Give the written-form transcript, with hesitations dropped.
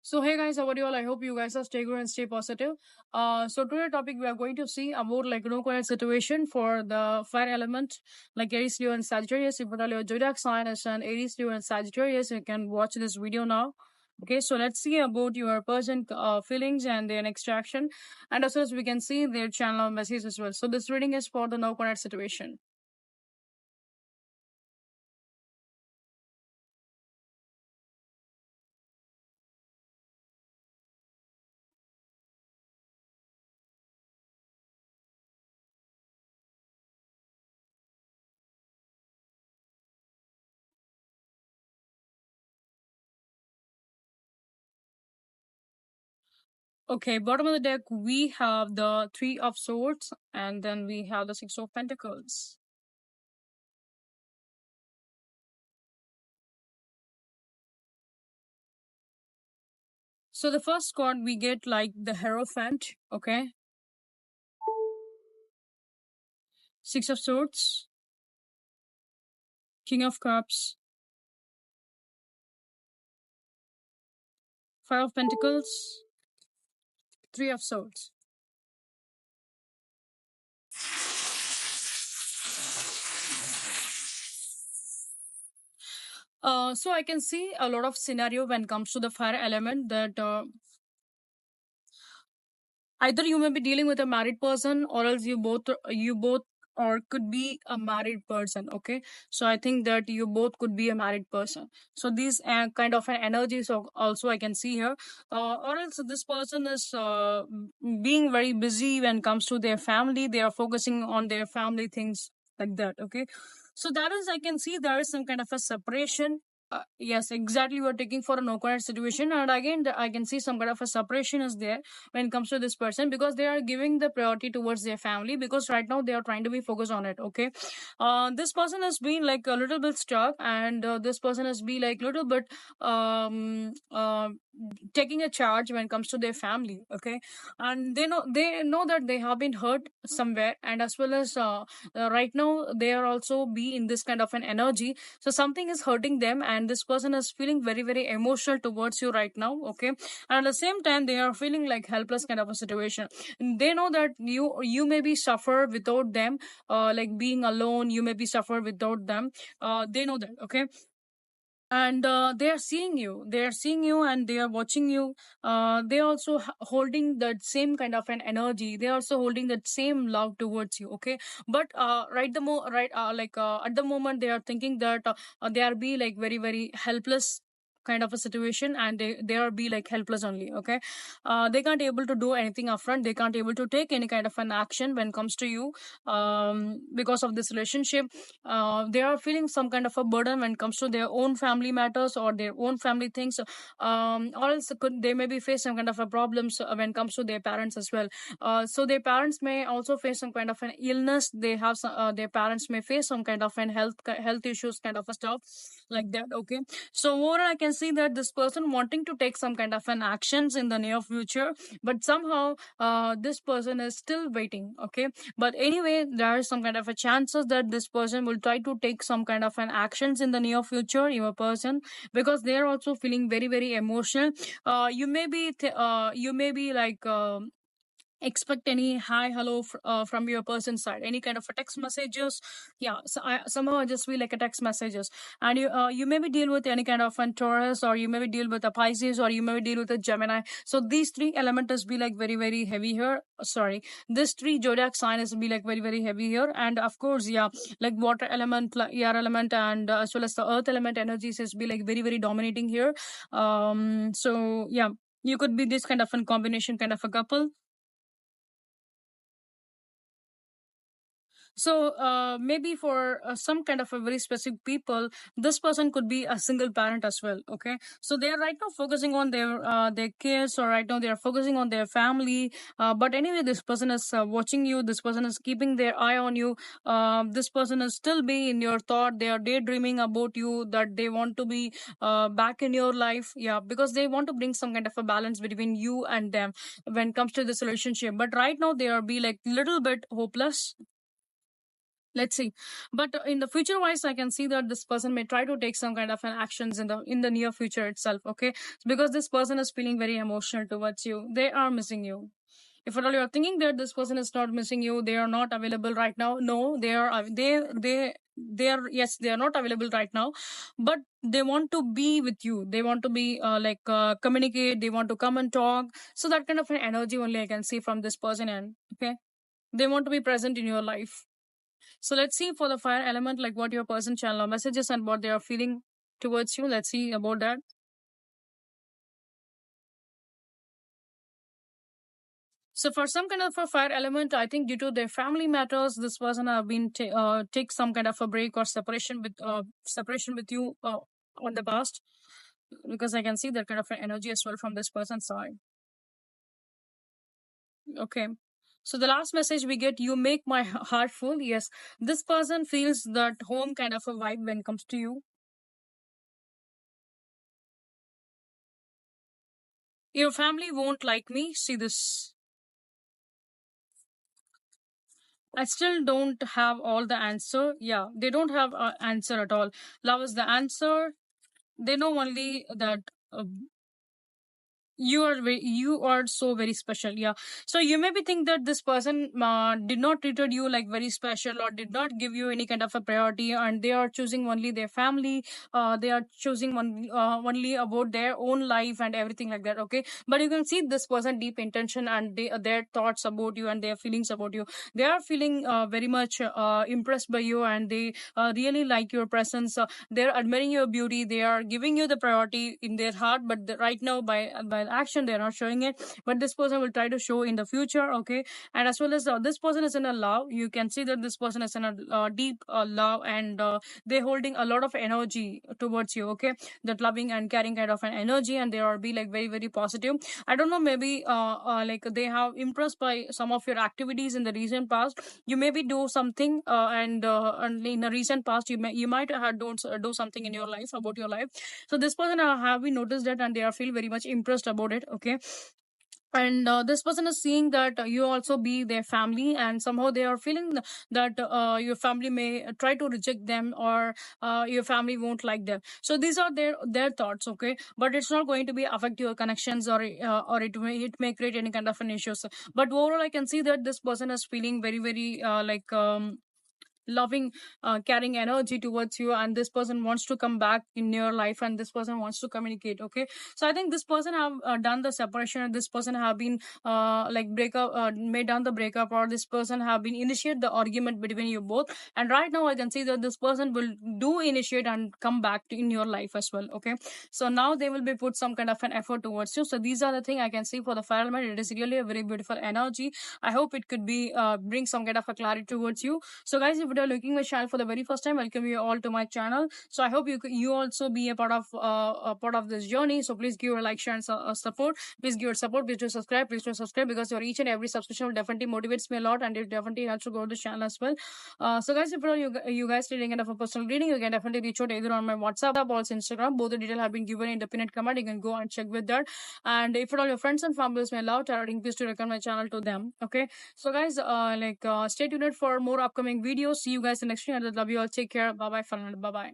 So hey guys, how are you all? I hope you guys are stay good and stay positive. So today topic we are going to see about like no current situation for the fire element like Aries, Leo, and Sagittarius. If your zodiac sign is an Aries, Leo, and Sagittarius, you can watch this video now. Okay, so let's see about your person feelings and their next action, and as well as we can see their channel message as well. So this reading is for the no current situation. Okay, bottom of the deck we have the Three of Swords, and then we have the Six of Pentacles. So the first card we get like the Hierophant, okay? Six of Swords, King of Cups, Five of Pentacles, Three of Swords. So I can see a lot of scenario when it comes to the fire element that either you may be dealing with a married person or else you both or could be a married person. Okay, so I think that you both could be a married person. So these kind of an energies also I can see here, or else this person is being very busy when it comes to their family. They are focusing on their family things like that. Okay, so that is I can see there is some kind of a separation. Yes, exactly. We're taking for a no current situation, and again, I can see some kind of a separation is there when it comes to this person because they are giving the priority towards their family because right now they are trying to be focused on it. Okay, this person has been like a little bit stuck, and this person has been like little bit um uh, taking a charge when it comes to their family. Okay, and they know that they have been hurt somewhere, and as well as right now they are also be in this kind of an energy, so something is hurting them and this person is feeling very very emotional towards you right now. Okay, and at the same time they are feeling like helpless kind of a situation. They know that you may be suffer without them, like being alone, you may be suffer without them. They know that. Okay, and they are seeing you and they are watching you. They also holding that same kind of an energy, they are also holding that same love towards you. Okay, but at the moment they are thinking that they are be like very very helpless kind of a situation, and they are be like helpless only. Okay, they can't able to do anything upfront, they can't able to take any kind of an action when it comes to you, because of this relationship. They are feeling some kind of a burden when it comes to their own family matters or their own family things, or else they maybe face some kind of a problems when it comes to their parents as well. So their parents may also face some kind of an illness, they have their parents may face some kind of an health issues kind of a stuff like that. Okay, so overall I can see that this person wanting to take some kind of an actions in the near future, but somehow this person is still waiting. Okay, but anyway there are some kind of a chances that this person will try to take some kind of an actions in the near future, your person, because they are also feeling very very emotional. You may be like expect any hi hello from your person's side, any kind of a text messages. Yeah, so somehow I just feel like a text messages. And you maybe deal with any kind of a Taurus, or you maybe deal with a Pisces, or you maybe deal with a Gemini. So these three elementals be like very very heavy here. Sorry, this three zodiac sign is be like very very heavy here. And of course, yeah, like water element, like air element, and as well as the earth element energies is be like very very dominating here. So yeah, you could be this kind of a combination kind of a couple. So maybe for some kind of a very specific people, this person could be a single parent as well. Okay, so they are right now focusing on their kids, or right now they are focusing on their family. But anyway, this person is watching you. This person is keeping their eye on you. This person is still be in your thought. They are daydreaming about you. That they want to be back in your life. Yeah, because they want to bring some kind of a balance between you and them when it comes to this relationship. But right now they are be like little bit hopeless. Let's see. But in the future wise, I can see that this person may try to take some kind of an actions in the near future itself. Okay, because this person is feeling very emotional towards you. They are missing you. If at all you are thinking that this person is not missing you, they are not available right now. No, they are. They are, yes, they are not available right now, but they want to be with you. They want to be communicate. They want to come and talk. So that kind of an energy only I can see from this person. And okay, they want to be present in your life. So let's see for the fire element, like what your person channel messages and what they are feeling towards you. Let's see about that. So for some kind of a fire element, I think due to their family matters, this person have been take some kind of a break or separation with you on the past, because I can see that kind of an energy as well from this person's side. Okay. So the last message we get, you make my heart full. Yes, this person feels that home kind of a vibe when it comes to you. Your family won't like me. See this. I still don't have all the answer. Yeah, they don't have an answer at all. Love is the answer. They know only that you are so very special. Yeah, so you maybe think that this person did not treated you like very special or did not give you any kind of a priority, and they are choosing only their family. They are choosing only about their own life and everything like that. Okay, but you can see this person deep intention and their thoughts about you and their feelings about you. They are feeling very much impressed by you, and they really like your presence. They're admiring your beauty. They are giving you the priority in their heart, but right now by action they're not showing it. But this person will try to show in the future. Okay, and as well as this person is in a love. You can see that this person is in a deep love, and they're holding a lot of energy towards you. Okay, that loving and caring kind of an energy, and they are be like very very positive. I don't know, maybe like they have impressed by some of your activities in the recent past. You maybe do something and in the recent past you might have don't do something in your life about your life. So this person have we noticed that, and they are feel very much impressed about it. Okay, and this person is seeing that you also be their family, and somehow they are feeling that your family may try to reject them, or your family won't like them. So these are their thoughts. Okay, but it's not going to be affect your connections, or it may create any kind of an issues. But overall I can see that this person is feeling very very loving, carrying energy towards you, and this person wants to come back in your life, and this person wants to communicate. Okay, so I think this person have done the separation, and this person have been like breakup made done the breakup, or this person have been initiate the argument between you both. And right now I can see that this person will do initiate and come back in your life as well. Okay, so now they will be put some kind of an effort towards you. So these are the thing I can see for the fire element. It is really a very beautiful energy. I hope it could be bring some kind of a clarity towards you. So guys, if you are looking my channel for the very first time, welcome you all to my channel. So I hope you also be a part of this journey. So please give a like, share, and support. Please give your support. Please do subscribe. Please do subscribe, because your each and every subscription will definitely motivates me a lot, and it definitely helps to grow the channel as well. So guys, if you guys needing kind of a personal reading, you can definitely reach out either on my WhatsApp or also Instagram. Both the details have been given in the pinned comment. You can go and check with that. And if at all your friends and families may allow targeting, please to recommend my channel to them. Okay, so guys, stay tuned for more upcoming videos. See you guys in the next video. I love you all. Take care. Bye bye for now. Bye bye.